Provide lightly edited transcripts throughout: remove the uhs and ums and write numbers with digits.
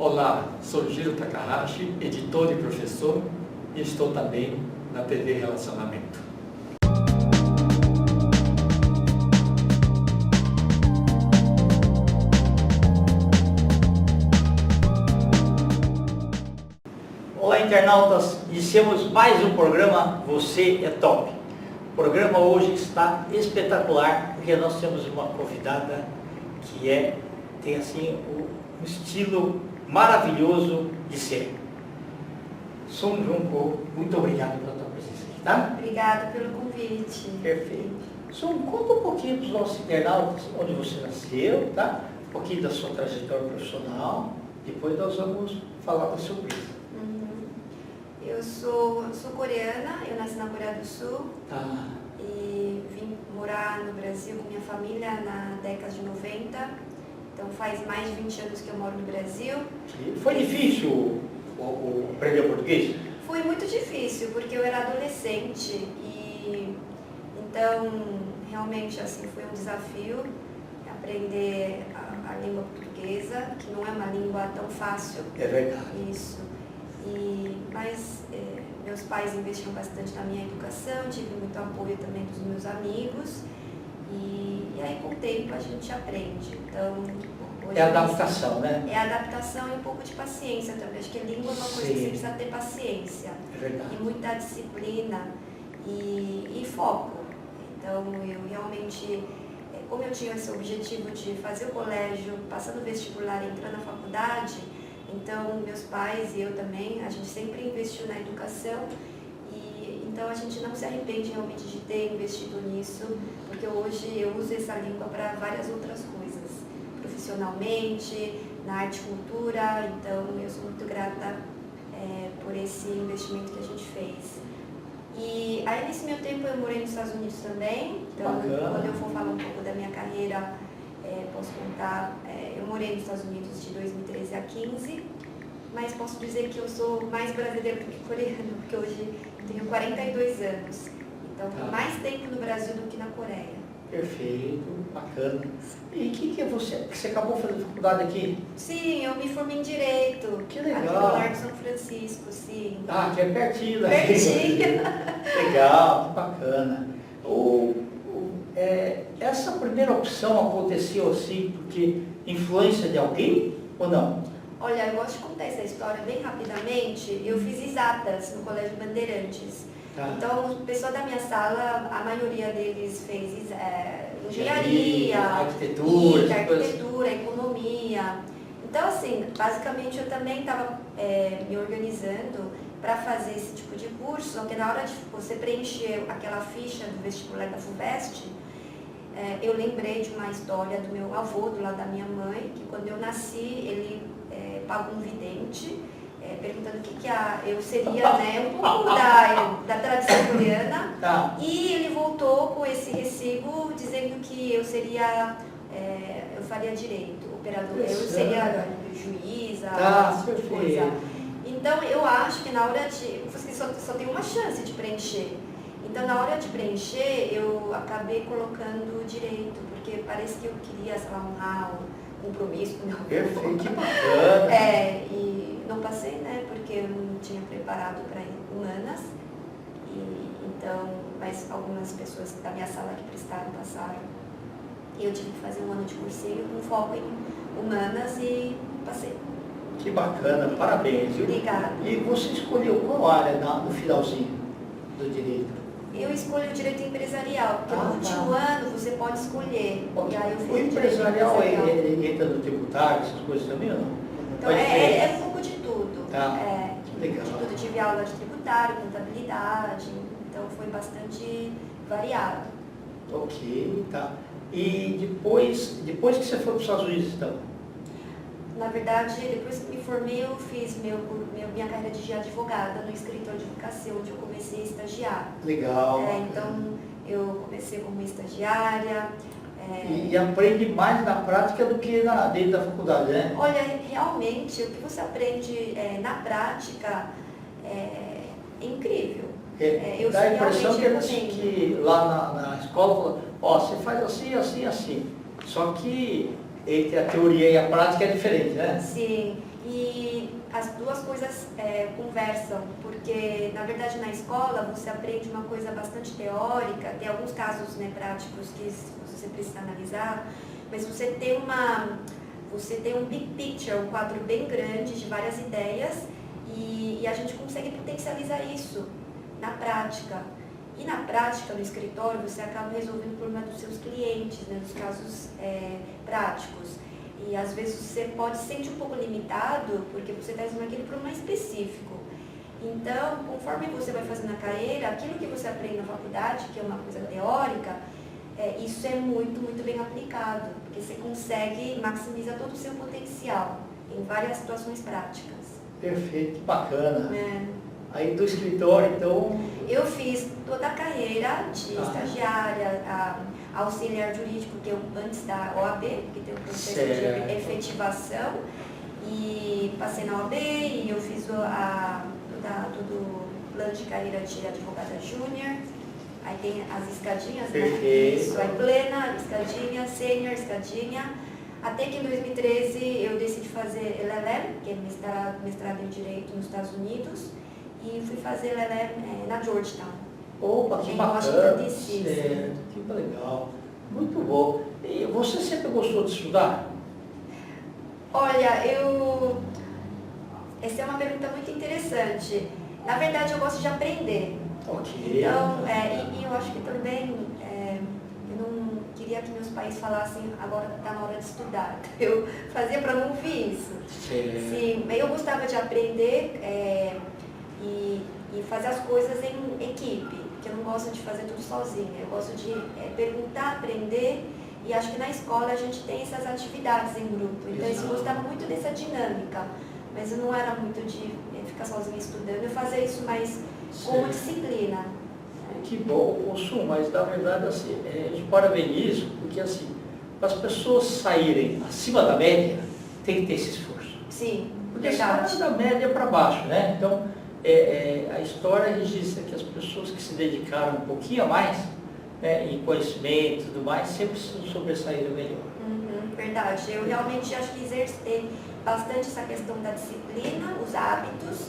Olá, sou Jiro Takahashi, editor e professor, e estou também na TV Relacionamento. Olá, internautas! Iniciamos mais um programa Você é Top. O programa hoje está espetacular porque nós temos uma convidada que tem assim um estilo maravilhoso de ser. Song Junko, muito obrigado pela tua presença aqui, tá? Obrigada pelo convite. Perfeito. Song, conta um pouquinho para os nossos internautas onde você nasceu, tá? Um pouquinho da sua trajetória profissional. Depois nós vamos falar da surpresa. Eu sou coreana, eu nasci na Coreia do Sul e vim morar no Brasil com minha família na década de 90. Então faz mais de 20 anos que eu moro no Brasil. Foi difícil aprender português? Foi muito difícil, porque eu era adolescente e então realmente assim foi um desafio aprender a língua portuguesa, que não é uma língua tão fácil. É verdade. Isso. Mas meus pais investiram bastante na minha educação, tive muito apoio também dos meus amigos e aí com o tempo a gente aprende. Então, hoje é adaptação, né? É adaptação e um pouco de paciência também. Acho que a língua é uma coisa que você precisa ter paciência. É verdade. E muita disciplina e foco. Então eu realmente, como eu tinha esse objetivo de fazer o colégio, passar no vestibular e entrar na faculdade, então meus pais e eu também, a gente sempre investiu na educação e então a gente não se arrepende realmente de ter investido nisso, porque hoje eu uso essa língua para várias outras coisas, profissionalmente, na arte e cultura, então eu sou muito grata por esse investimento que a gente fez. E aí nesse meu tempo eu morei nos Estados Unidos também, então quando eu for falar um pouco da minha carreira, posso contar, eu morei nos Estados Unidos de 2013 a 15, mas posso dizer que eu sou mais brasileira do que coreana, porque hoje eu tenho 42 anos, então mais tempo no Brasil do que na Coreia. Perfeito, bacana. E o que é você? Você acabou fazendo faculdade aqui? Sim, eu me formei em Direito. Que legal. Aqui no Largo São Francisco, sim. Ah, que é pertinho daqui. Pertinho. Legal, que bacana. Essa primeira opção aconteceu assim porque influência de alguém ou não? Olha, eu gosto de contar essa história bem rapidamente. Eu fiz exatas no Colégio Bandeirantes. Então, o pessoal da minha sala, a maioria deles fez engenharia, arquitetura, economia. Então, assim, basicamente eu também estava me organizando para fazer esse tipo de curso, só que na hora de você preencher aquela ficha do vestibular da FUVEST, eu lembrei de uma história do meu avô, do lado da minha mãe, que quando eu nasci, ele pagou um vidente, perguntando o que eu seria, né, um pouco da tradição coreana, e ele voltou com esse recibo dizendo que eu seria, eu faria direito, operadora, eu seria juíza, esse tipo de coisa. Então eu acho que na hora de, você só tem uma chance de preencher. Então, na hora de preencher, eu acabei colocando direito, porque parece que eu queria, sei lá, honrar o compromisso com o meu avô. Perfeito, que bacana. E não passei, né, porque eu não tinha preparado para humanas. Então, mas algumas pessoas da minha sala que prestaram passaram. E eu tive que fazer um ano de cursinho com foco em humanas e passei. Que bacana, parabéns. Obrigada. E você escolheu qual área no finalzinho do direito? Eu escolhi o direito empresarial, porque no último ano você pode escolher. Okay. E aí eu fiz o empresarial entra no tributário, essas coisas também ou não? Então é um pouco de tudo. Legal. De tudo. Tive aula de tributário, contabilidade, então foi bastante variado. Ok, tá. E depois que você foi para os Estados Unidos, então? Na verdade, depois que me formei, eu fiz minha carreira de advogada no escritório de advocacia, onde eu comecei a estagiar. Legal. Então, eu comecei como estagiária. E aprende mais na prática do que dentro da faculdade, né? Olha, realmente, o que você aprende na prática é incrível. Dá a impressão que lá na escola, você faz assim, assim, assim. Só que entre a teoria e a prática é diferente, né? Sim. E as duas coisas conversam, porque na verdade na escola você aprende uma coisa bastante teórica, tem alguns casos, né, práticos que você precisa analisar, mas você tem um big picture, um quadro bem grande de várias ideias e a gente consegue potencializar isso na prática. E na prática, no escritório, você acaba resolvendo o problema dos seus clientes, né, dos casos práticos. E às vezes você pode se sentir um pouco limitado, porque você está resolvendo aquele problema específico. Então, conforme você vai fazendo a carreira, aquilo que você aprende na faculdade, que é uma coisa teórica, isso é muito, muito bem aplicado, porque você consegue maximizar todo o seu potencial em várias situações práticas. Perfeito, que bacana. Aí do escritório, então... Eu fiz toda a carreira de estagiária, auxiliar jurídico, que eu antes da OAB, que tem um processo de efetivação, e passei na OAB e eu fiz todo o plano de carreira de advogada júnior. Aí tem as escadinhas, né? Isso, aí plena, escadinha, sênior, escadinha. Até que em 2013 eu decidi fazer LLM, que é mestrado em Direito nos Estados Unidos, e fui fazer LLM na Georgetown. Opa, que bacana! Certo, que legal. Muito bom. E você sempre gostou de estudar? Olha, essa é uma pergunta muito interessante. Na verdade, eu gosto de aprender. Ok. Então, e eu acho que também, eu não queria que meus pais falassem, agora está na hora de estudar. Eu fazia para não ouvir isso. Sim, eu gostava de aprender e fazer as coisas em equipe, que eu não gosto de fazer tudo sozinha. Eu gosto de perguntar, aprender, e acho que na escola a gente tem essas atividades em grupo. Então, eu gostava muito dessa dinâmica, mas eu não era muito de ficar sozinha estudando. Eu fazia isso mais como disciplina. Que bom, Su, mas na verdade assim, eu te parabenizo, porque assim, para as pessoas saírem acima da média, tem que ter esse esforço. Sim, porque verdade. só da média para baixo, né? Então, a história registra que as pessoas que se dedicaram um pouquinho a mais, né, em conhecimento e tudo mais, sempre sobressaíram melhor. Verdade, eu realmente acho que exercitei bastante essa questão da disciplina, os hábitos,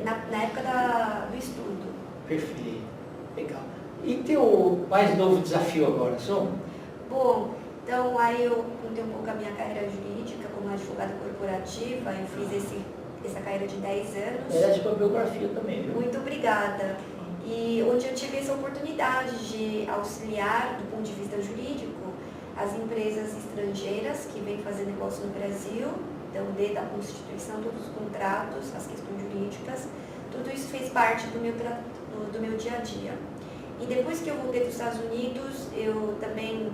na época do estudo. Perfeito, legal. E teu mais novo desafio agora, Su? Bom, então aí eu contei um pouco a minha carreira jurídica como advogada corporativa, eu fiz essa carreira de 10 anos. É de tua biografia também, viu? Muito obrigada. E onde eu tive essa oportunidade de auxiliar, do ponto de vista jurídico, as empresas estrangeiras que vêm fazer negócio no Brasil, então desde a constituição, todos os contratos, as questões jurídicas, tudo isso fez parte do meu dia a dia. E depois que eu voltei dos Estados Unidos, eu também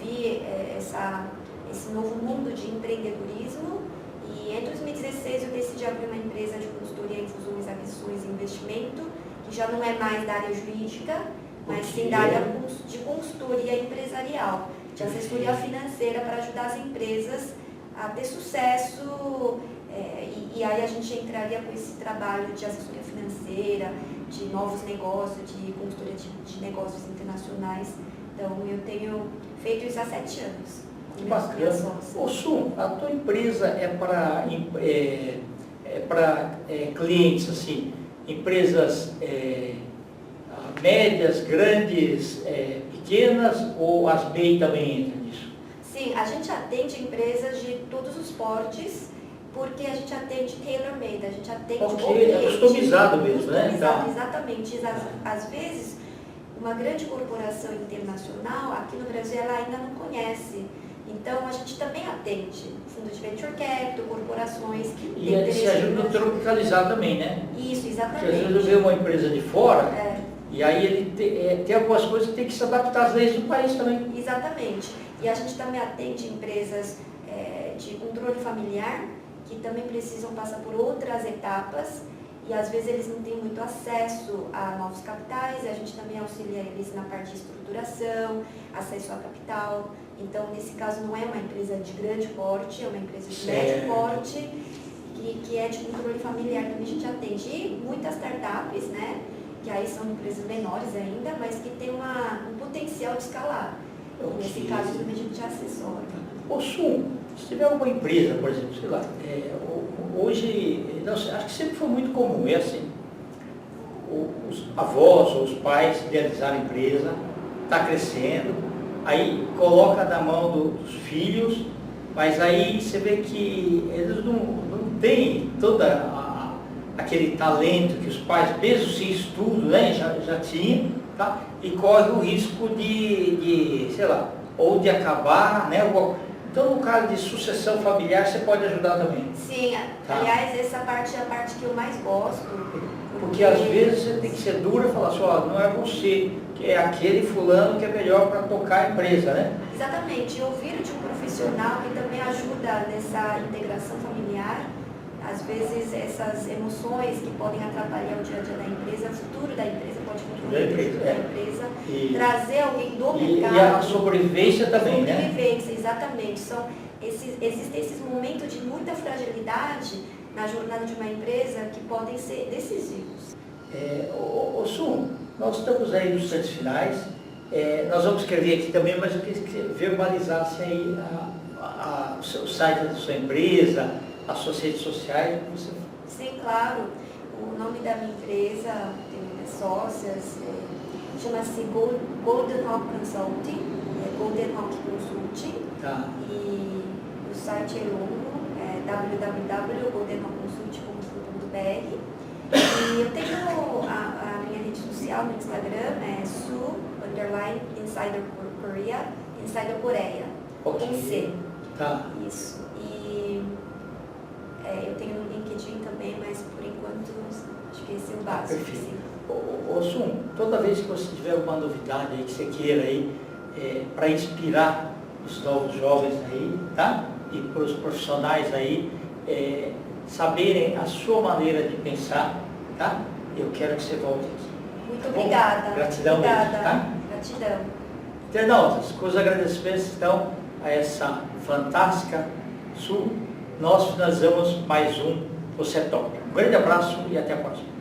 vi esse novo mundo de empreendedorismo, e em 2016 eu decidi abrir uma empresa de consultoria em fusões, aquisições e investimento, que já não é mais da área jurídica, mas sim da área de consultoria empresarial, de assessoria financeira para ajudar as empresas a ter sucesso, e aí a gente entraria com esse trabalho de assessoria financeira, de novos negócios, de consultoria de negócios internacionais. Então eu tenho feito isso há 7 anos. Que bacana. Ô Su, a tua empresa é para clientes, assim, empresas médias, grandes, pequenas, ou as MEI também entram nisso? Sim, a gente atende empresas de todos os portes, porque a gente atende tailor-made, a gente atende é customizado mesmo, né? Customizado, exatamente. Às vezes, uma grande corporação internacional, aqui no Brasil, ela ainda não conhece. Então, a gente também atende fundos de venture capital, corporações que têm interesse. E se ajuda a tropicalizar também, né? Isso, exatamente. Porque às vezes eu vejo uma empresa de fora, e aí ele tem algumas coisas que tem que se adaptar às leis do país também. Exatamente. E a gente também atende empresas de controle familiar, que também precisam passar por outras etapas, e às vezes eles não têm muito acesso a novos capitais, e a gente também auxilia eles na parte de estruturação, acesso a capital. Então, nesse caso, não é uma empresa de grande porte, é uma empresa de médio porte, que é de controle familiar, também a gente atende. E muitas startups, né, que aí são empresas menores ainda, mas que tem um potencial de escalar. Nesse caso, também a gente assessora. Ô Su, se tiver alguma empresa, por exemplo, sei lá, hoje, acho que sempre foi muito comum, é assim, os avós ou os pais idealizaram a empresa, está crescendo, aí coloca na mão dos filhos, mas aí você vê que eles não têm aquele talento que os pais, mesmo sem estudo, né, já tinham, tá? E corre o risco de sei lá, ou de acabar, né? Então, no caso de sucessão familiar, você pode ajudar também. Sim, tá? Aliás, essa parte é a parte que eu mais gosto. Porque às vezes você tem que ser dura e falar assim, ó, não é você, que é aquele fulano que é melhor para tocar a empresa, né? Exatamente, e ouvir de um profissional que também ajuda nessa integração familiar, às vezes essas emoções que podem atrapalhar o dia a dia da empresa, o futuro da empresa pode comprometer o futuro da empresa, trazer alguém do mercado. E a sobrevivência também, né? Sobrevivência, exatamente. Existem esses momentos de muita fragilidade na jornada de uma empresa que podem ser decisivos. Sum, nós estamos aí nos instantes finais, nós vamos escrever aqui também, mas eu queria que você verbalizasse aí o site da sua empresa, as suas redes sociais. Sim, claro. O nome da minha empresa, tem minhas sócias, chama-se Golden Hawk Consulting, Golden Hawk Consulting, tá. E o site é longo, www.goldenhawkconsulting.com.br. E eu tenho a minha rede social no Instagram, Su_Insider Korea, Insider Coreia, com C. Tá. Isso. E eu tenho no LinkedIn também, mas por enquanto acho que esse é o básico. Perfeito. Sum, toda vez que você tiver alguma novidade aí que você queira aí, para inspirar os novos jovens aí, tá? E para os profissionais aí, saberem a sua maneira de pensar, tá? Eu quero que você volte aqui. Muito obrigada. Gratidão obrigada. mesmo, tá? Gratidão. Internautas, com os agradecimentos então a essa fantástica Su, nós finalizamos mais um Você é Top. Um grande abraço e até a próxima.